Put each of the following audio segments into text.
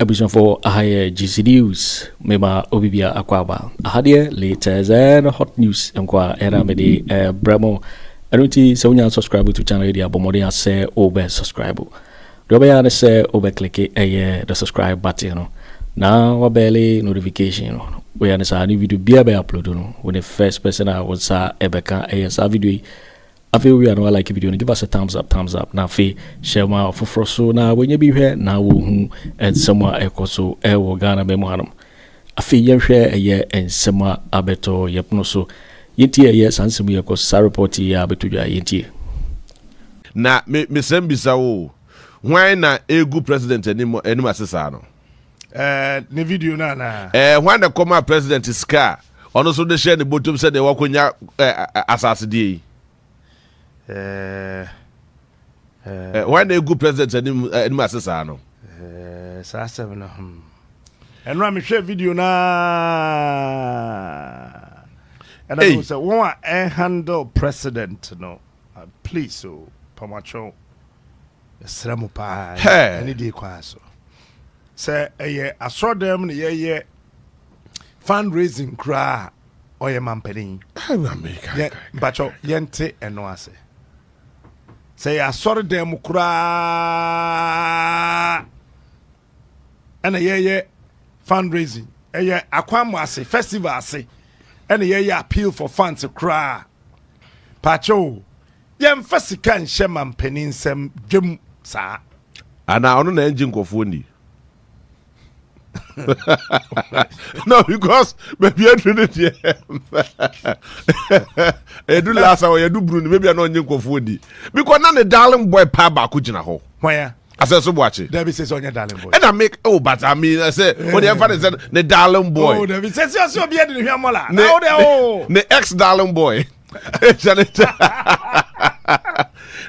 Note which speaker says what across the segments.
Speaker 1: ebuson for ahaye GC News mema obibia akwaba ahade latest and hot news enkwa era mede bramo anunti se wonya subscribe to channel dia bomode ase obe subscribe do be ya se obe click the subscribe button no na wabele notification no we ya sa new video bia be upload no when the first person I was sa ebeka sa video I feel we are not like video. Give us a thumbs up. Now, fe share my for so now when you be here now who and somewhere echo so will Ghana memohanum. I feel you share a year and somewhere abeto yepno so yeti a yes and some year cause sarapoti abetu ya yeti.
Speaker 2: Na me sembisa wo why na a good president anymore sesano.
Speaker 3: Ne video na
Speaker 2: when the former president is car ono so de share the bottom said they wakonya asase why the good president anymore sesano.
Speaker 3: Sa seven and ram share video na and I say one handle president no please so pamacho sramu pa any day kwa so say I saw them ye fundraising cra or your mampeni bacho yente eno ase say I saw them cra and ye fundraising akwam ase festival ase and ye appeal for funds cra pacho yem fasika nhye mampeni nsem dwem sa
Speaker 2: ana ono na engine kofoni. No, because maybe I do it. I do last hour, I do Bruno, maybe I know you go for it. Because none the darling boy paba kujina ho.
Speaker 3: Why?
Speaker 2: I said so watch it.
Speaker 3: David says on your darling boy.
Speaker 2: And I make but I mean I say when the father said the darling boy.
Speaker 3: Oh, David says you're so beard in Yamola.
Speaker 2: The ex darling boy.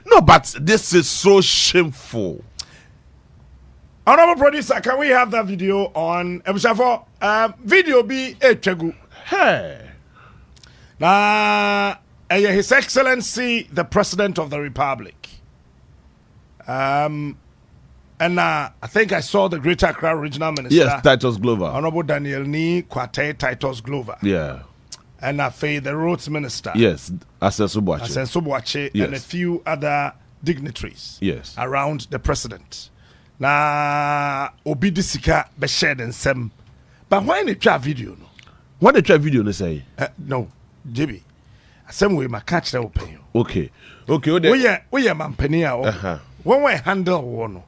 Speaker 2: No, but this is so shameful.
Speaker 3: Honorable producer, can we have that video on video be a chegu?
Speaker 2: Hey.
Speaker 3: Now, His Excellency the President of the Republic. And I think I saw the Greater Accra Regional Minister.
Speaker 2: Yes, Titus Glover.
Speaker 3: Honorable Daniel Ni Kwate Titus Glover.
Speaker 2: Yeah. And
Speaker 3: I the Roads Minister.
Speaker 2: Yes, Asenso
Speaker 3: Boakye.
Speaker 2: Yes.
Speaker 3: And a few other dignitaries.
Speaker 2: Yes.
Speaker 3: Around the President. Na obi disika be share den sem. But why they try video no?
Speaker 2: What they try video no say?
Speaker 3: No, JB. Asem we ma catch the open.
Speaker 2: Okay. We
Speaker 3: mampani a when we handle one.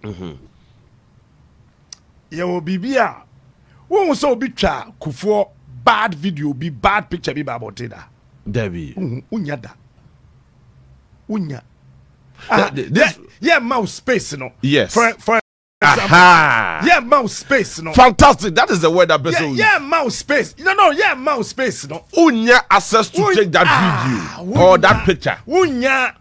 Speaker 3: Ya obi bia. Won so obi twa kufuo bad video be bad picture be about it da.
Speaker 2: Debbie.
Speaker 3: Unya da. Unya.
Speaker 2: This
Speaker 3: mouse space no.
Speaker 2: Yes.
Speaker 3: For yeah, mouse space no.
Speaker 2: Fantastic. That is the word that person.
Speaker 3: Yeah, mouse space. No, mouse space no.
Speaker 2: Unya access to take that video or that picture.
Speaker 3: Unya.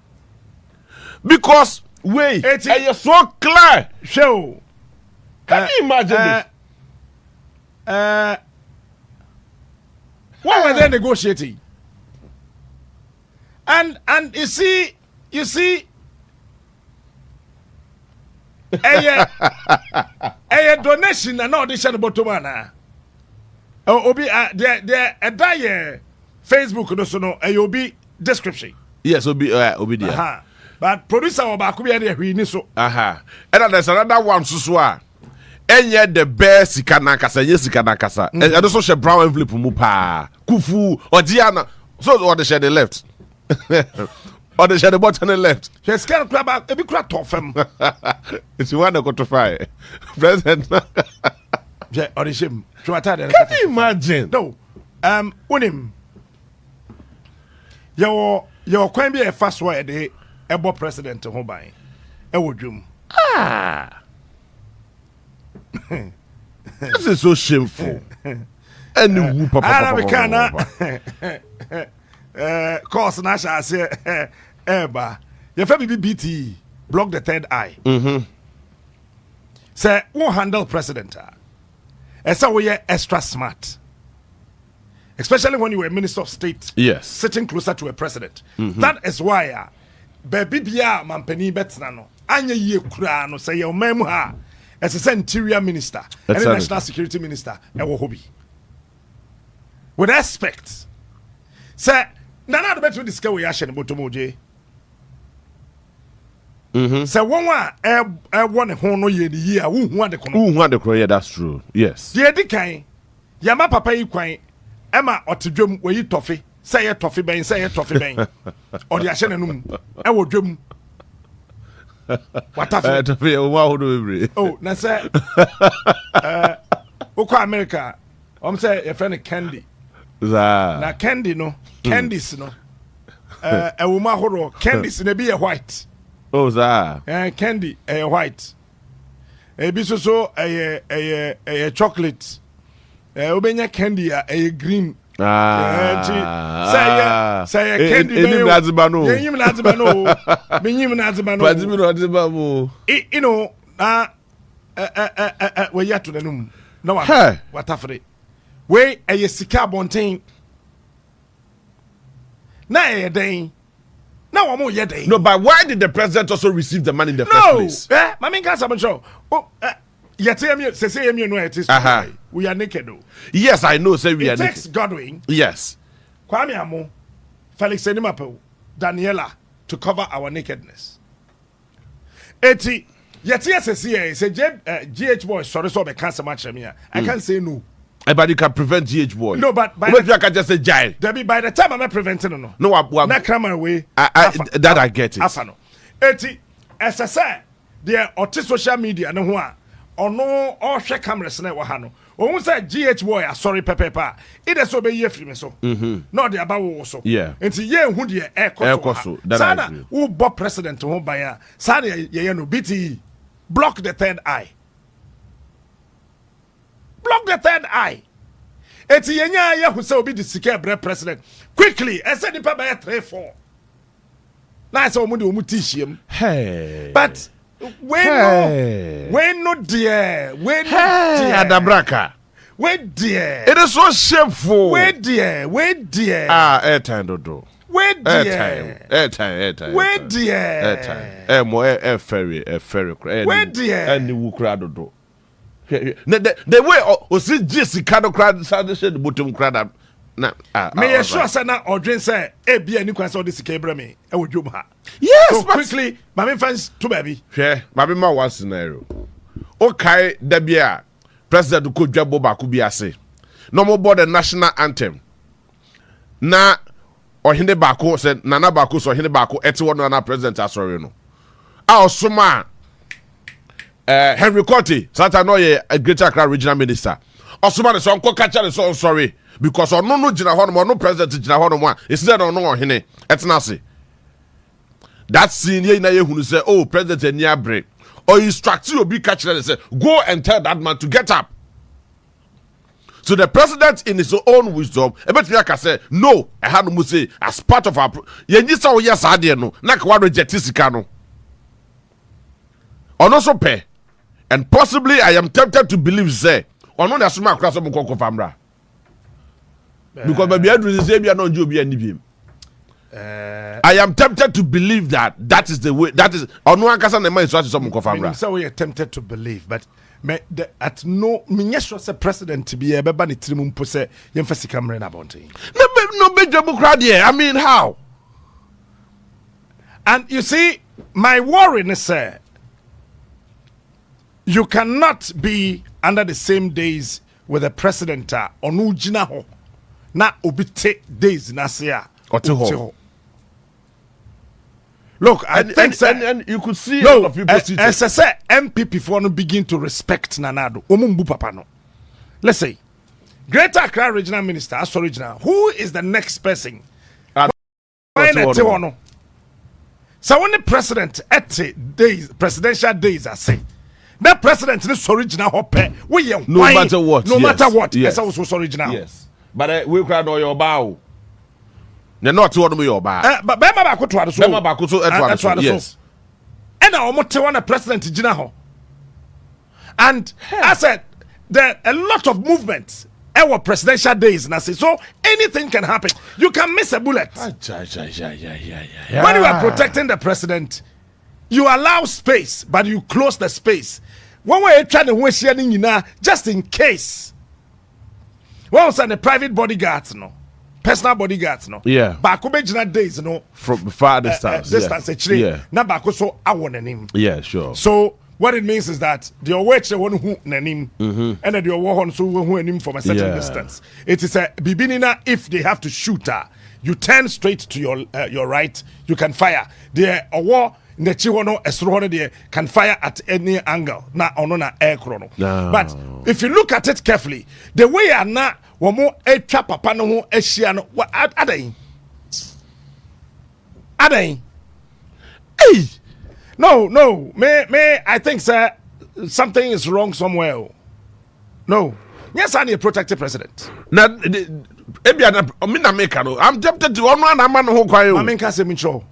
Speaker 2: Because wait, you're so clear.
Speaker 3: Show.
Speaker 2: Can you imagine this?
Speaker 3: Why were they negotiating? And you see. A donation and audition botomana. Obi there a die Facebook no obi description.
Speaker 2: Yes, obi there.
Speaker 3: But producer Obaku be there we ni so.
Speaker 2: And there's another one so enye the best sikana kasa yesikana kasa. And also she brown envelope mu pa. Kufu Odiana. So what they share the left. Or they share the bottom on the left.
Speaker 3: She scared club a big crack off him.
Speaker 2: It's one that got to fire. President.
Speaker 3: Or the shame.
Speaker 2: Can you imagine?
Speaker 3: No. Unim. Your can be a fast word a ebo president to home by. This
Speaker 2: is so shameful. And whoop
Speaker 3: course Nasha say eba your family BT block the third eye. Say won't handle president. So we are extra smart. Especially when you were Minister of State.
Speaker 2: Yes.
Speaker 3: Sitting closer to a president. That is why baby bia mampani betna no anya ye kura no say your memu ha as a interior minister and a national security minister ewo hobby with respect say nana the better discuss we yashe botomoje say one one ho no ye ni a wo hu ade kono
Speaker 2: yeah, that's true. Yes,
Speaker 3: ye di kan yama papa yi kwan ema otedwom we yi tofe say ye tofe ben o de yashe nanum ewo dwom what happened? Oh, na say Uko America. Say your friend Candy. Na Candy no, Candies no. A woman horo Candies ne be a white.
Speaker 2: Oh,
Speaker 3: Candy a white. A biso a chocolate. Obenya candy a green. Say candy. You know, we yet to the room. No one. What after it? We a sika bontain. Na a day. Now I'm more yet.
Speaker 2: No, but why did the president also receive the money in the first place?
Speaker 3: My main can't have a show. Oh, yet say you know it is. We are naked though.
Speaker 2: Yes, I know. Say we are naked.
Speaker 3: Tex Godwin.
Speaker 2: Yes.
Speaker 3: Kwame Amo, Felix Enimapo, Daniela to cover our nakedness. Eti, yet yes, say GH boy, sorry, so I can't match me. I can't say no.
Speaker 2: But you can prevent GH boy.
Speaker 3: No, but
Speaker 2: by I can just say giant.
Speaker 3: Debbie, by the time I'm preventing no.
Speaker 2: No, I'm
Speaker 3: not coming away.
Speaker 2: That I get it.
Speaker 3: Afano. Eti, as I say, there are social media no one or no or share cameras na wahano. O say GH boy sorry pepepa. It is so be ye free me so. No the abawo so.
Speaker 2: Yeah.
Speaker 3: Enti ye hu de e koso. Sada who Bob president who buy. Sada ye no BT block the third eye. Block the third eye. Eti ye nya ye hu say obi the sika bre president. Quickly, I said the paper 3-4. Na say omu de omu tishiem.
Speaker 2: Hey.
Speaker 3: But we no dear.
Speaker 2: Adabraka.
Speaker 3: We dear.
Speaker 2: It is so shameful.
Speaker 3: We dear.
Speaker 2: Airtime dodo.
Speaker 3: We dear.
Speaker 2: Airtime.
Speaker 3: We dear.
Speaker 2: Airtime. Ferry.
Speaker 3: We dear.
Speaker 2: And the wukra dodo. The way o si Jessica no crowd sound the bottom crowd.
Speaker 3: Me sure say na odwen say e bia ni kwan say odisi ka ebra me e wodwom ha.
Speaker 2: Yes,
Speaker 3: so quickly mama fans to baby.
Speaker 2: Hwe mama ma one scenario. Okay, da bia president ko dwabo ba ko bi ase. No mo board the national anthem. Na ohene ba ko say nana ba ko so ohene ba ko ete wono na president asori no. A osoma Henry Cotti, Santa Noye, a Greater Accra regional minister. Osoma so nko kacha so sorry. Because on no jina hono no president jina hono instead on no hene etnase that scene ye na ye hunu say oh president eni abre or instruct you be catch them say go and tell that man to get up. So the president in his own wisdom ebetimi aka say no I had no say as part of our ye nyisa o yes ade no na ka wa reject sika no on also pay and possibly I am tempted to believe say ono na suma akra so mo kokko famra. Because maybe I am tempted to believe that is the way. That is.
Speaker 3: So we are tempted to believe, but at no minister president to be a baby trimum pose yemfasi camera na bonte.
Speaker 2: No big democrat here. I mean how?
Speaker 3: And you see, my worry is you cannot be under the same days with a president on ujina ho. Na obite days na sia
Speaker 2: oteho.
Speaker 3: Look, I think
Speaker 2: and you could see a lot of people see
Speaker 3: as I say MPP for no begin to respect Nanado. Omumbu papa no. Let's say Greater Accra regional minister as original. Who is the next person? So when the president at days presidential days I say that president is original hope we
Speaker 2: no matter what.
Speaker 3: No matter what.
Speaker 2: Yes.
Speaker 3: That's also original.
Speaker 2: Yes. But we crowd or your bow. They're not to your bow.
Speaker 3: But Bema Bakutu,
Speaker 2: Bema Bakutu, yes.
Speaker 3: And I almost want a president in Jinaho. And I said, there are a lot of movements. Our presidential days, Nasi. So anything can happen. You can miss a bullet. When you are protecting the president, you allow space, but you close the space One way trying to wish you just in case. One was the private bodyguards, no. Personal bodyguards, no.
Speaker 2: Yeah.
Speaker 3: Back over days, no.
Speaker 2: From far distance.
Speaker 3: Distance,
Speaker 2: yeah.
Speaker 3: Now back so I want him.
Speaker 2: Yeah, sure.
Speaker 3: So what it means is that the watch one who nanim and the war so who him from a certain distance. It is a bibinina if they have to shoot her, you turn straight to your right, you can fire. The war the chihono esrono there can fire at any angle. Na onona air chrono. But if you look at it carefully, the way are na womo etwa papa no ho ehia no adain. Hey! No. May I think, sir, something is wrong somewhere. No. Yes, I'm a protected president.
Speaker 2: Now, I'm tempted to one man who cry.
Speaker 3: I mean, Casemiro.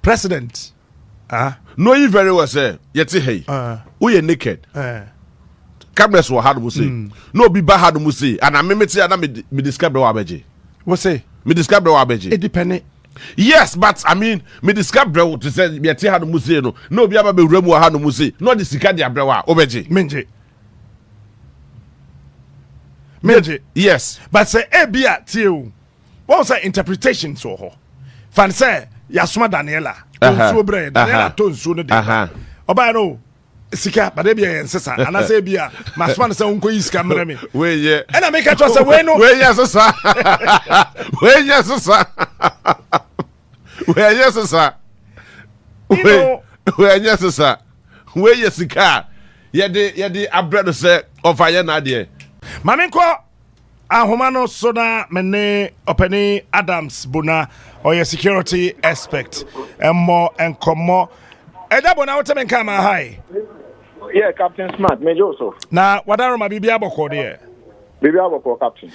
Speaker 3: President.
Speaker 2: No, you very well, sir. Yet, hey, we are naked. Cameras were hard to say. No, be bad to say. And I remember saying, me describe the Wabeji.
Speaker 3: What say?
Speaker 2: Me describe the Wabeji.
Speaker 3: It depends.
Speaker 2: Yes, but I mean, me describe bro to say me ati hanu muse no be aba be remu hanu muse no the sika dia brewa obeji menje yes
Speaker 3: but say e bia tie what say interpretation so ho fan say yasoma Daniela so bre Daniela to nsu no de oba no sika but e bia ensesa ana say bia masoma no say unko yiska mre me
Speaker 2: we ye
Speaker 3: and I make a choice we no
Speaker 2: we yes sir we yes sir Where yes, sir. Where yes, sir. Where yes, sir. Yedi abread say of fire nadia.
Speaker 3: Maminko Ahomano Soda Mene Openi Adams Buna or your security aspect and more and come more. Edabona Otamen Kama high.
Speaker 4: Yeah, Captain Smart, Major Joseph.
Speaker 3: Now, what are my Bibi Aboko there?
Speaker 4: Bibi Aboko, Captain.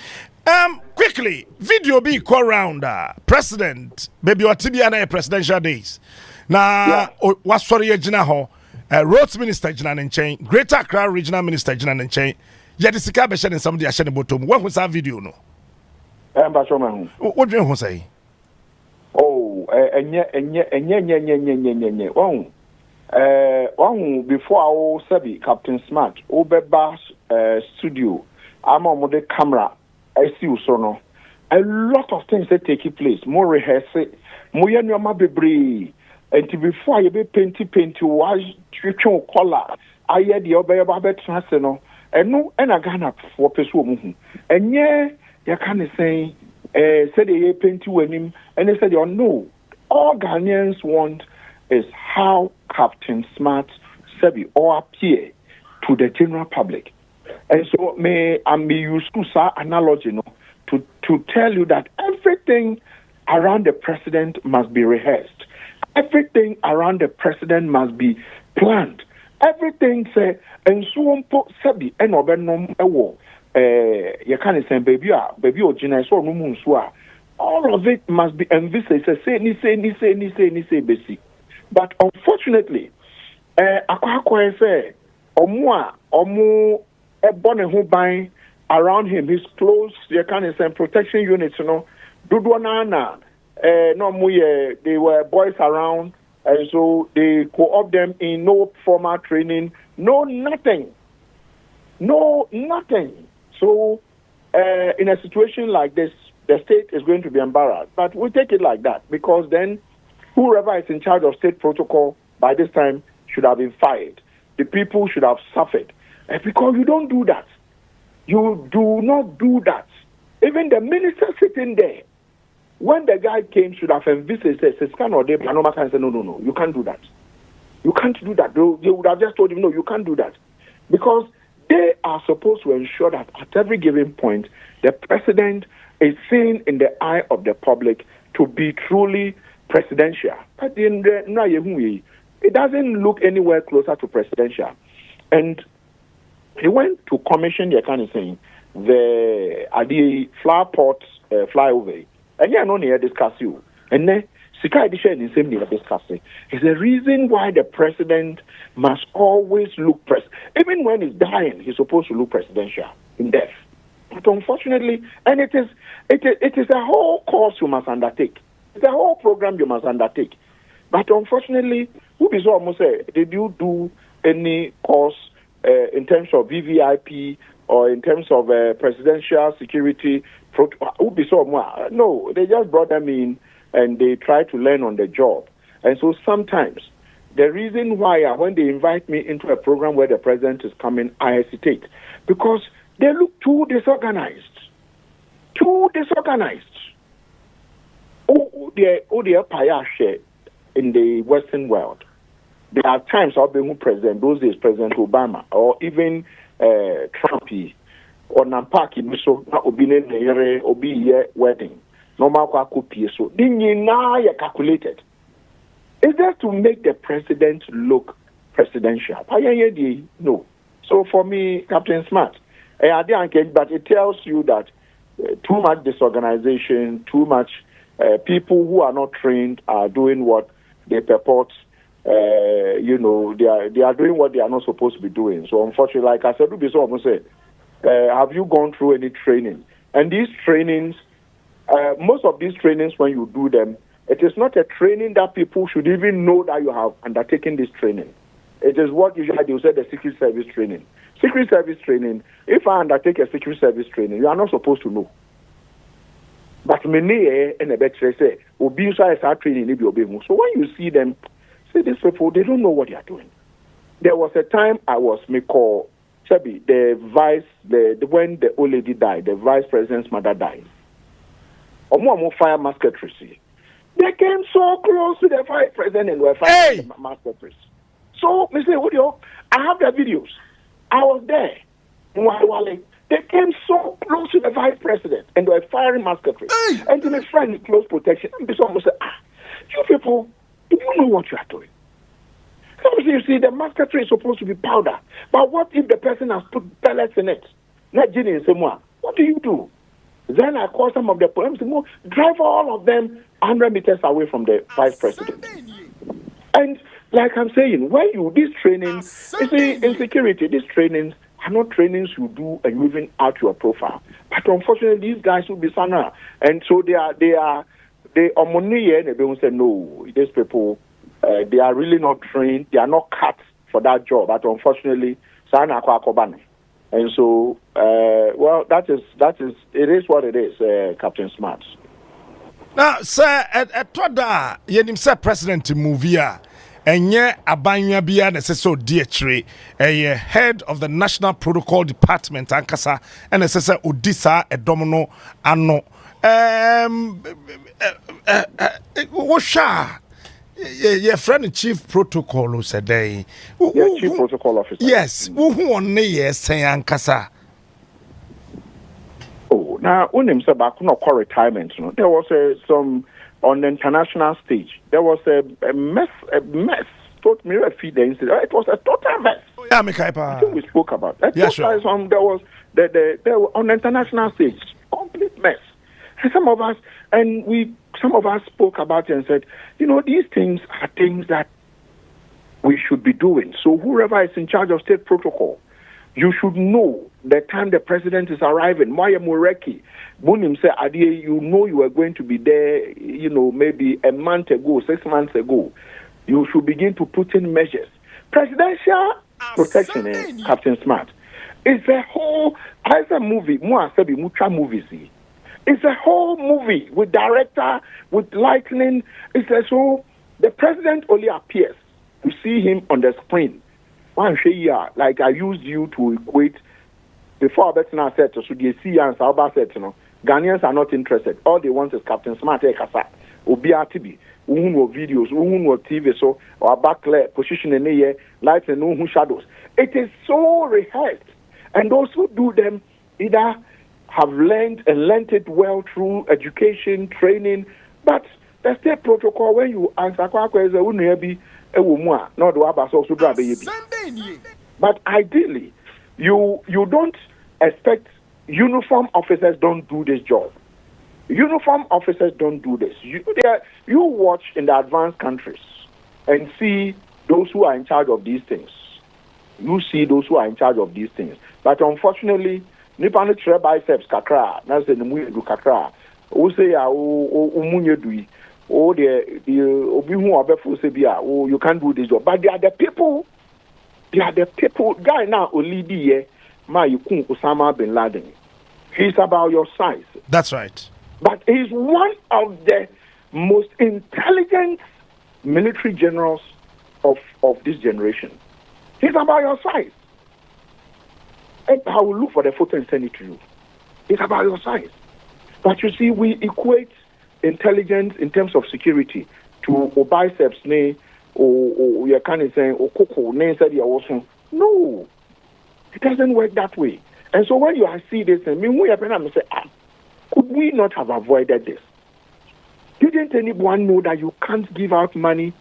Speaker 3: Quickly, video be call round president, baby or Tibiana presidential days. Now, what's sorry, Jina ho, roads minister Jina and chain, Greater Accra regional minister Jina and chain. Yet the Sika Beshan and somebody Ashen bottom. What was that video? No, what do you say?
Speaker 4: Oh, before I said Captain Smart, Obeba studio, I'm on the camera. I see you so no. A lot of things that take place. More rehearsal, more nyama bebre. And before you be painty, wash trichon color. I hear the obey about no. And no, and I gonna for person. And yeah, you can't say, said they painty with him, and they said, no. All Ghanaians want is how Captain Smart Sebi or appear to the general public. And so I may use that analogy to tell you that everything around the president must be rehearsed. Everything around the president must be planned. Everything say and so on sabi and obenom ewo you can say baby ojina so no mun so all of it must be envisaged say ni basic. But unfortunately akwa say omo ebone hu ban around him, his close, you can say protection units, Dudwana, they were boys around, and so they co-opt them in no formal training, no nothing. So, in a situation like this, the state is going to be embarrassed. But we take it like that, because then whoever is in charge of state protocol by this time should have been fired. The people should have suffered. Because you don't do that. You do not do that. Even the minister sitting there, when the guy came, should have envisaged, says, no, you can't do that. You can't do that. They would have just told him, no, you can't do that. Because they are supposed to ensure that at every given point, the president is seen in the eye of the public to be truly presidential. But it doesn't look anywhere closer to presidential. And he went to commission the kind of thing, the flower pot flyover. And yeah, no near discuss you. And then Sika edition in same near discussing. It's the reason why the president must always look even when he's dying, he's supposed to look presidential in death. But unfortunately, and it is a whole course you must undertake. It's a whole program you must undertake. But unfortunately, who is almost say, did you do any course in terms of VVIP or in terms of presidential security. No, they just brought them in and they try to learn on the job. And so sometimes the reason why when they invite me into a program where the president is coming, I hesitate because they look too disorganized. Too disorganized. They're payashe in the Western world. There are times I'll be president, those days President Obama, or even Trumpy, or Nampaki, so not obi wedding. Normal Kwaku so. They calculated. Is that to make the president look presidential? No. So for me, Captain Smart, but it tells you that too much disorganization, too much people who are not trained are doing what they purport. They are doing what they are not supposed to be doing. So unfortunately, like I said, have you gone through any training? And these trainings, most of these trainings, when you do them, it is not a training that people should even know that you have undertaken this training. It is what usually they say the Secret Service training. Secret Service training, if I undertake a Secret Service training, you are not supposed to know. But many and a better say, training. So when you see them, see these people, they don't know what they are doing. There was a time I was call Chebby, when the old lady died, the vice president's mother died. Omo fire musketry. They came so close to the vice president and were firing the musketry. So, Mr. Wodio, I have the videos. I was there. They came so close to the vice president and they were firing musketry. And to my friend in close protection, and someone said, you people, do you know what you are doing? You see, the musketry is supposed to be powder. But what if the person has put pellets in it? Not gin in someone. What do? Then I call some of the police, drive all of them 100 meters away from the vice president. And like I'm saying, when you these trainings, you see, in security, these trainings are not trainings you do and you even out your profile. But unfortunately, these guys will be sana, and so they are money and they will say no. These people, they are really not trained. They are not cut for that job. But unfortunately, sana kwakobane. And so, well, that is it is what it is, Captain Smart.
Speaker 3: Now, sir, at Toda, you say President Movia, and yeah, Abanya Bia, and so otchere, a head of the National Protocol Department, Ankasa, and Assessor Odisa, a domino, Anno. Washa, your friend, Chief Protocol, who said,
Speaker 4: Chief Protocol Officer.
Speaker 3: Yes, who on the say Ankasa.
Speaker 4: Now, when him said back, no call retirement, there was some on the international stage. There was a mess. Told me a feed the incident. It was a total mess.
Speaker 3: Yeah,
Speaker 4: I think we spoke about that.
Speaker 3: Yeah, sure.
Speaker 4: There was the on the international stage, complete mess. And some of us spoke about it and said, these things are things that we should be doing. So whoever is in charge of state protocol, you should know the time the president is arriving. Maya Mureki, Bunim said, Adie, you are going to be there, maybe a month ago, 6 months ago. You should begin to put in measures. Presidential protection, Captain Smart, is a whole, as a movie, mucha movies. It's a whole movie with director, with lightning. So the president only appears. You see him on the screen. Like I used you to equate before Bettina said to the see and Salba said, Ghanaians are not interested. All they want is Captain Smart Kasa, Obiatibi, videos, TV, so or backlight position in the air, lights and shadows. It is so rehearsed. And those who do them either have learned it well through education, training, but the state protocol, when you answer, but ideally, you don't expect uniform officers don't do this job. Uniform officers don't do this. You watch in the advanced countries and see those who are in charge of these things. You see those who are in charge of these things. But unfortunately, Nipano tre biceps kakra, that's the muye du kakra. O say munye dui. Oh, the obi hu obefu se bia. Oh, you can't do this job. But they are the people They are the people. Guy now Olidi here, ma Yukun Osama bin Laden. He's about your size.
Speaker 3: That's right.
Speaker 4: But he's one of the most intelligent military generals of this generation. He's about your size. And I will look for the photo and send it to you. It's about your size. But you see, we equate intelligence in terms of security to biceps, or you kind of saying, or cocoa, no, it doesn't work that way. And so when you see this, I mean, we have been say, could we not have avoided this? Didn't anyone know that you can't give out money,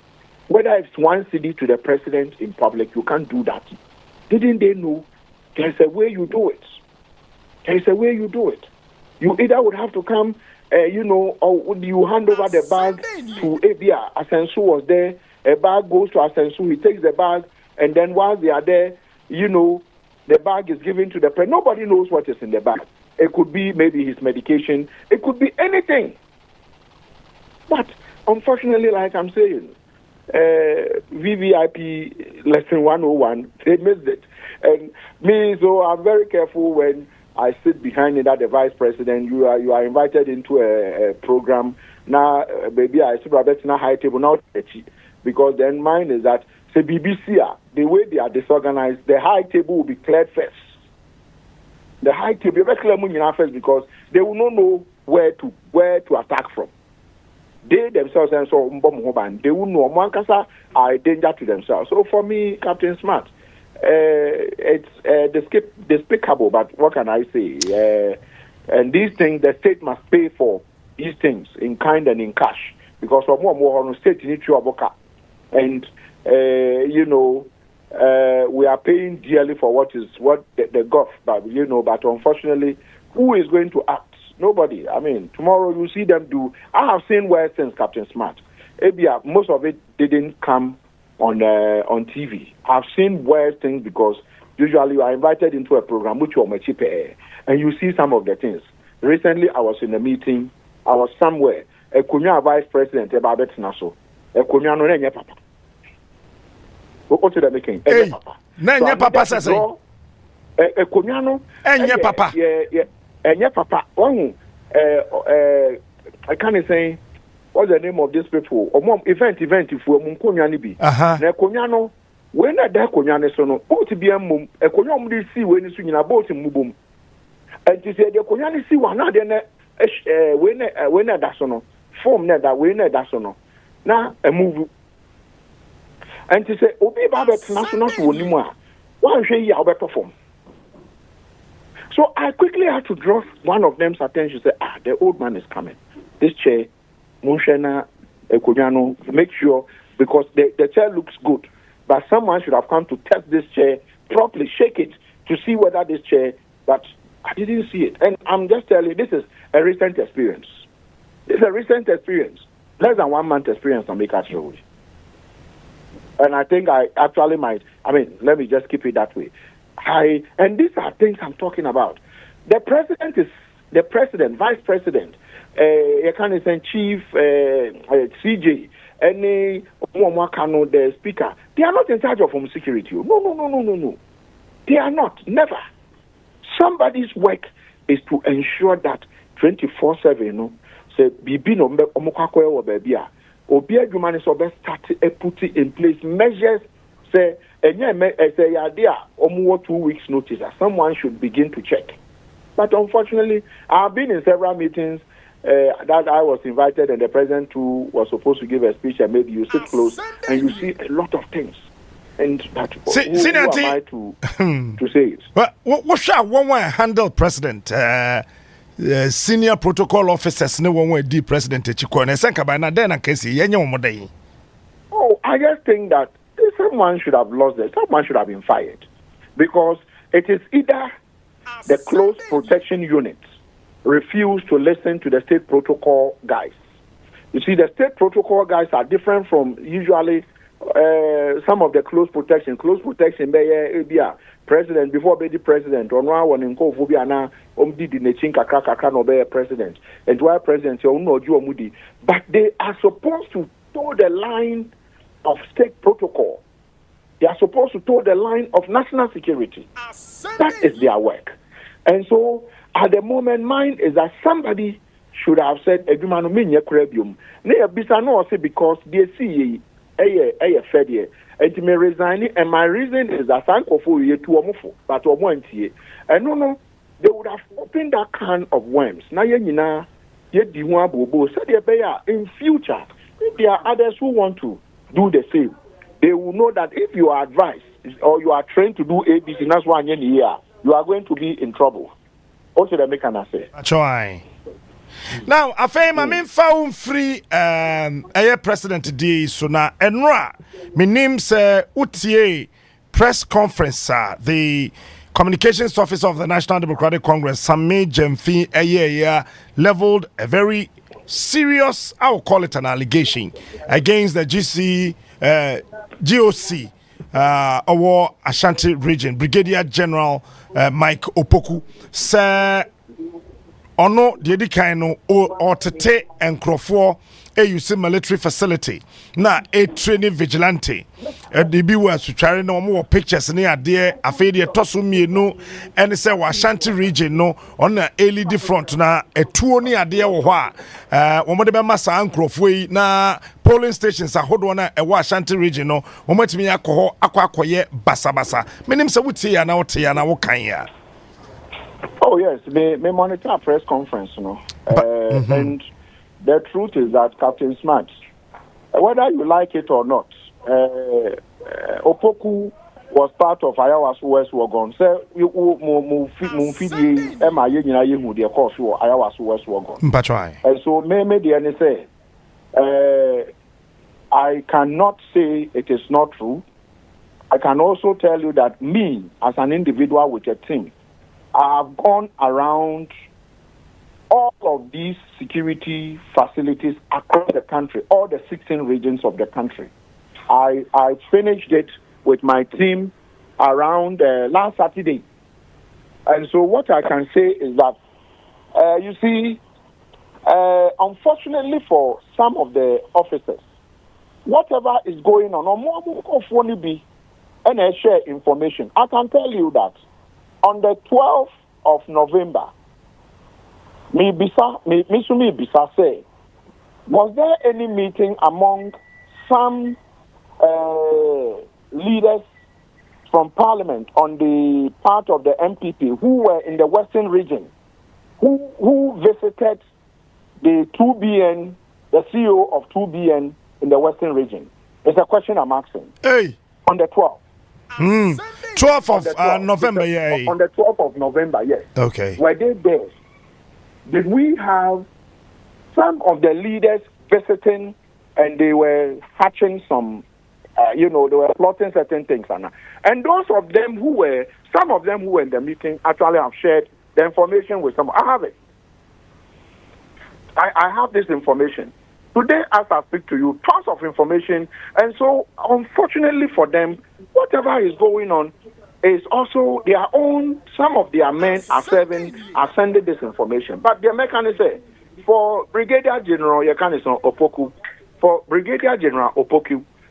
Speaker 4: whether it's 1 cedi to the president in public? You can't do that. Didn't they know? There's a way you do it. There's a way you do it. You either would have to come, or would you hand over the bag to Abia? Asensu was there. A bag goes to Asensu. He takes the bag, and then while they are there, the bag is given to the president. Nobody knows what is in the bag. It could be maybe his medication. It could be anything. But unfortunately, like I'm saying, VVIP lesson 101, they missed it. And me, so I'm very careful when I sit behind it at the vice president. You are invited into a program. Now, maybe I sit about in a high table now, because then mine is that the BBC, the way they are disorganized, the high table will be cleared first. The high table will be cleared first because they will not know where to attack from. They themselves and so they will know Mankasa are a danger to themselves. So for me, Captain Smart, it's despicable, but what can I say? And these things, the state must pay for these things in kind and in cash, because from more on state in each and we are paying dearly for what the Gulf, but but unfortunately, who is going to act? Nobody. I mean, tomorrow you see them do. I have seen worse things, Captain Smart. Most of it didn't come on TV. I've seen worse things because usually you are invited into a program which you are cheap, and you see some of the things. Recently, I was in a meeting. I was somewhere. A Konya vice president about Naso. A Konya no nenye papa. What did I making? Papa.
Speaker 3: Nenye papa says.
Speaker 4: A Konya no.
Speaker 3: Enye papa.
Speaker 4: Yeah. Enye papa. I can't say. What's the name of this people? Event if we are Konya ni bi. Na Konya no. When that Konya ne so no. Both be a mum. A Konya mum see when you swing na both mubum. And to say the Konya ni see one na then when that so no. Form na that when that so no. Na a move. And to say obi ba bet national to woni mu a. One hwe yi a obe perform. So I quickly had to draw one of them's attention. Say, the old man is coming. This chair, Munshena, Ekonyano, make sure, because the chair looks good. But someone should have come to test this chair properly, shake it, to see whether this chair, but I didn't see it. And I'm just telling you, this is a recent experience. It's a recent experience. Less than 1 month experience on Makers Road. And I think I actually might, let me just keep it that way. And these are things I'm talking about. The president is the president, vice president, chief, CJ, any the speaker. They are not in charge of home security. No. They are not. Never. Somebody's work is to ensure that 24/7. Say bibi no omokakwe wo baby a obi adwuma ne so be start put in place measures. Say say idea 2 weeks notice that someone should begin to check. But unfortunately, I've been in several meetings that I was invited, and the president too was supposed to give a speech, and maybe you sit close and you see a lot of things. And that who am I to say it?
Speaker 3: What shall one handle president? Senior protocol officers no one way deep president Chikone Sankabana then and Casey Yenyo.
Speaker 4: Oh, I just think that someone should have lost it. Someone should have been fired, because it is either the close protection units refuse to listen to the state protocol guys. You see, the state protocol guys are different from usually some of the close protection. Close protection, president before be the president. Or no one in Kofu na did the nechin kakra no be president. And why president you know Mudi, but they are supposed to toe the line of state protocol. They are supposed to toe the line of national security. That is their work. And so, at the moment, mine is that somebody should have said, "Edumano minye krebium." Ne bisa no say because they see a fed and may resign. And my reason is that thank for you to omofo, but omontie. And no, they would have opened that can of worms. Now yenina yet the one bobo said in future, if there are others who want to do the same, they will know that if you are advised or you are trained to do ABC, that's one year, you are going to be in trouble. Also, the mechanic say.
Speaker 3: Try. Now, Afenyo, I'm found free. President today, so now Enra, my name say otchere press conference. The Communications Office of the National Democratic Congress, Sammy Gyamfi, leveled a very serious, I will call it an allegation against the GOC, our Ashanti region, Brigadier General Mike Opoku, sir. Ono the edikaino otchere and Krofo use military facility na a training vigilante the be was to try no more pictures near there afedi tosu mienu and say Ashanti region no on a early front na a tuo ni ade wo ho a wo de be masa Krofo yi na polling stations ahodo na e Ashanti region no wo matimi akọ akoye basabasa menim se wuti ya na wote ya na wo kan ya.
Speaker 4: Oh yes, they monitor a press conference, and the truth is that Captain Smart, whether you like it or not, Opoku was part of Ayawa's West Wagon. So you move the course Ayawa's West Wagon. And so maybe the say, I cannot say it is not true. I can also tell you that me as an individual with a team, I have gone around all of these security facilities across the country, all the 16 regions of the country. I finished it with my team around last Saturday. And so what I can say is that, you see, unfortunately for some of the officers, whatever is going on, and I share information. I can tell you that on the 12th of November, Misumi Bisa say, was there any meeting among some leaders from Parliament on the part of the NPP who were in the Western region, who visited the 2BN, the CEO of 2BN in the Western region? It's a question I'm asking.
Speaker 3: Hey.
Speaker 4: On the 12th.
Speaker 3: 12th of November, yeah.
Speaker 4: On the 12th of November, yes.
Speaker 3: Okay.
Speaker 4: Were they there? Did we have some of the leaders visiting and they were hatching some, they were plotting certain things? And those of them some of them who were in the meeting actually have shared the information with some. I have it. I have this information. Today, as I speak to you, tons of information. And so, unfortunately for them, whatever is going on is also their own, some of their men are sending this information. But the mechanism for Brigadier General Opoku,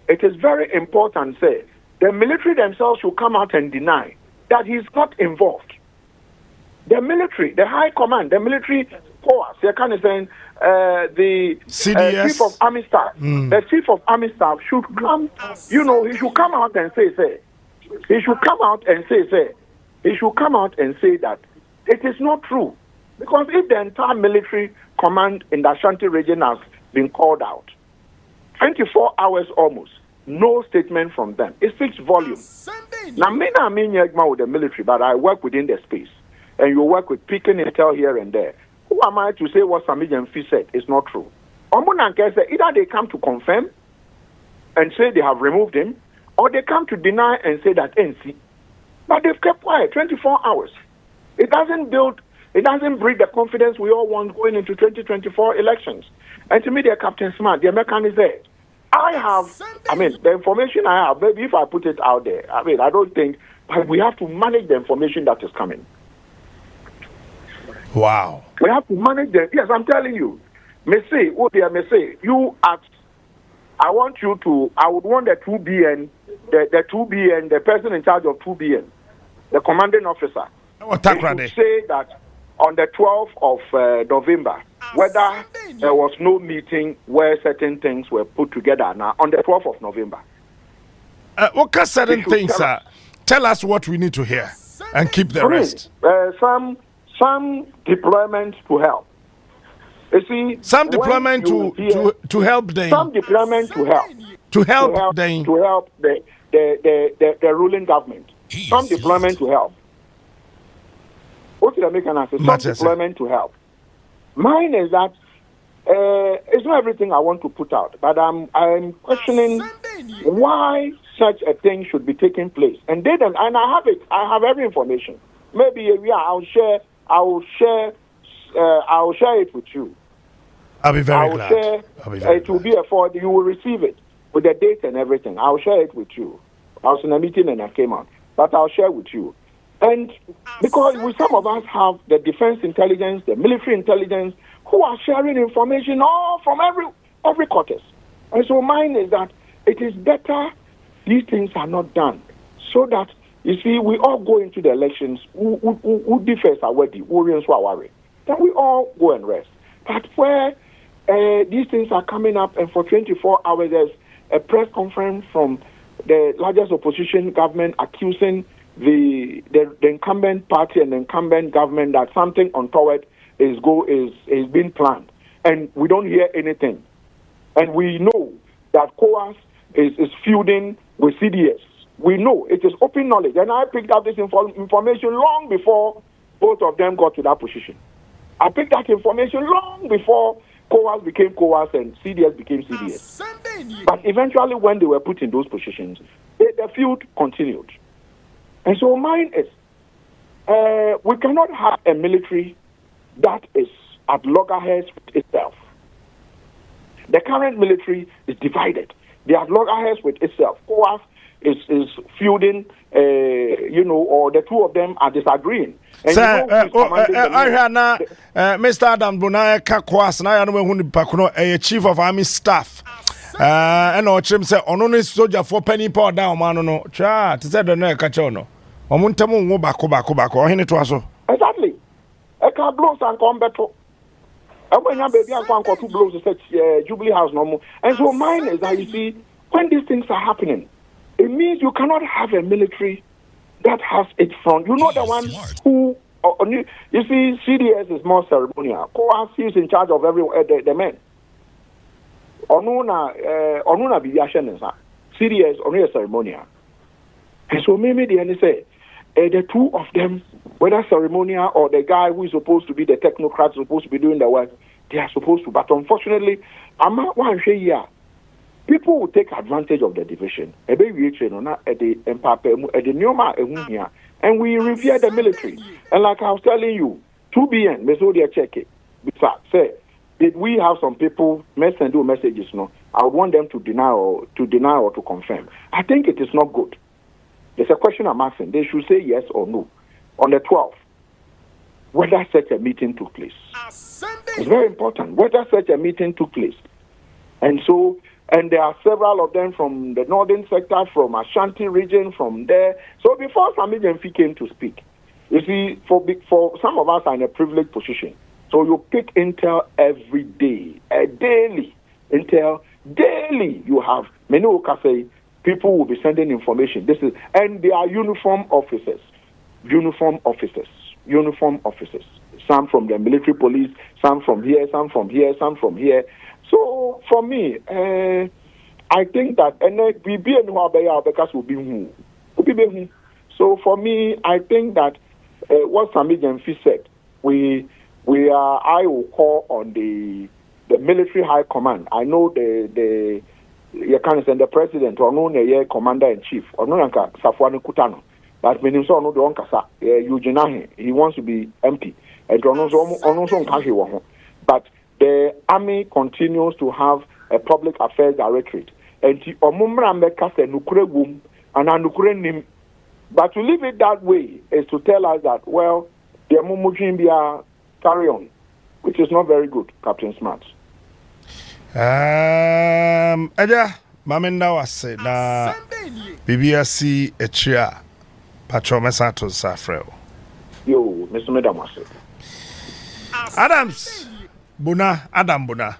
Speaker 4: it is very important, say, the military themselves should come out and deny that he's not involved. The military, the high command, the military powers, the chief of army staff, the chief of army staff should come, he should come out and say, he should come out and say that it is not true. Because if the entire military command in the Ashanti region has been called out, 24 hours almost, no statement from them. It speaks volumes. Now, I mean with the military, but I work within the space. And you work with picking intel here and there. Who am I to say what Sammy Gyamfi said is not true? Either they come to confirm and say they have removed him, or they come to deny and say that NC. But they've kept quiet 24 hours. It doesn't breed the confidence we all want going into 2024 elections. And to me, they're Captain Smart, the American is there. The information I have, maybe if I put it out there, I don't think, but we have to manage the information that is coming.
Speaker 3: Wow.
Speaker 4: We have to manage them. Yes, I'm telling you. You at I would want the 2BN, the 2BN, the person in charge of 2BN, the commanding officer, to say that on the 12th of November, whether there was no meeting where certain things were put together now, on the 12th of November.
Speaker 3: What kind of certain things, sir? Tell us what we need to hear and keep the rest.
Speaker 4: Some deployment to help. You see,
Speaker 3: some deployment to help them.
Speaker 4: Some deployment to help.
Speaker 3: To help them.
Speaker 4: To help the ruling government. Jesus. Some deployment to help. What did I make an answer? Some deployment to help. Mine is that it's not everything I want to put out, but I'm questioning why such a thing should be taking place. And I have it. I have every information. Maybe I'll share it with you.
Speaker 3: I'll be very glad.
Speaker 4: It will be you will receive it with the date and everything. I'll share it with you. I was in a meeting and I came out, but I'll share with you. And because some of us have the defense intelligence, the military intelligence, who are sharing information all from every quarters. And so mine is that it is better these things are not done, so that you see we all go into the elections. Who differs are ready, then we all go and rest. But where these things are coming up, and for 24 hours there's a press conference from the largest opposition government accusing the incumbent party and the incumbent government that something untoward is being planned, and we don't hear anything. And we know that COAS is feuding with CDS. We know it is open knowledge, and I picked up this information long before both of them got to that position. I picked that information long before COAS became COAS and CDS became CDS. But eventually, when they were put in those positions, the feud continued. And so mine is, we cannot have a military that is at loggerheads with itself. The current military is divided. They are at loggerheads with itself. COAS is feuding, or the two of them are disagreeing.
Speaker 3: Sir, Mr. Adam Bunaya Kakwas, and I know who the chief of army staff. And our chim say, on only soldier for penny power down, man, no, cha, to say the neck cachono. Omuntamu bako, or any to
Speaker 4: exactly. I can blow and come better. And when your baby, I can't go two blows to such Jubilee House no more. And so mine is that you see, when these things are happening, it means you cannot have a military that has its front. You know the one who, you see, CDS is more ceremonial. COAS is in charge of the men. Onuna Bibiashan, CDS only a ceremonial. And so maybe the end say, the two of them, whether ceremonial or the guy who is supposed to be the technocrat, supposed to be doing the work, they are supposed to. But unfortunately, I'm not one here. People will take advantage of the division. And we revere the military. And like I was telling you, 2BN, Mesodia check it. Say, did we have some people send you messages? No, I would want them to deny or to confirm. I think it is not good. There's a question I'm asking. They should say yes or no on the 12th. Whether such a meeting took place. It's very important. Whether such a meeting took place. And there are several of them from the northern sector, from Ashanti region, from there. So before Sammy Gyamfi came to speak, you see, for some of us are in a privileged position. So you pick intel every day, daily intel. Daily you have many say people will be sending information. And they are uniform officers. Some from the military police, some from here, some from here, some from here. So for me, I think that so for me, I think that what Sammy Gyamfi said, I will call on the military high command. I know the president or no commander in chief or no Safwani Kutano, but when so no don kasa Eugene he wants to be MP and but the army continues to have a public affairs directorate and but to leave it that way is to tell us that well the carry on, which is not very good, Captain Smart.
Speaker 3: Aja mamenda wase na BBC echia patro mesato safreo.
Speaker 4: Yo, Mr. Madam wase.
Speaker 3: Adam Buna.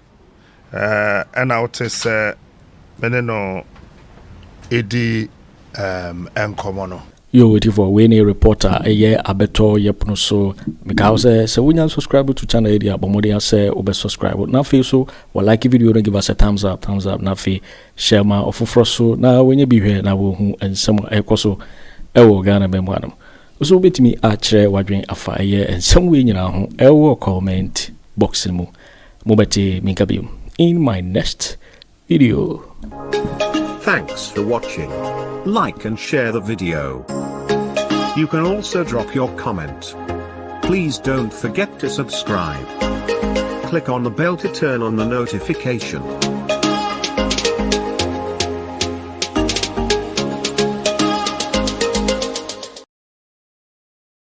Speaker 3: And I would say meneno edi enkomono.
Speaker 1: Yo waiting for Wayne reporter abeto yepno so because so when you subscribe to channel area bomodi say obe subscribe na fe so or like video don't give us a thumbs up na fe share ma ofofro so na when you be here na wo hu ensem ekoso ewo Ghana memwanam so betimi achere wadwen afa ensem we nyina ho ewo comment box mu beti minkabi in my next video.
Speaker 5: Thanks for watching. Like and share the video. You can also drop your comment. Please don't forget to subscribe. Click on the bell to turn on the notification.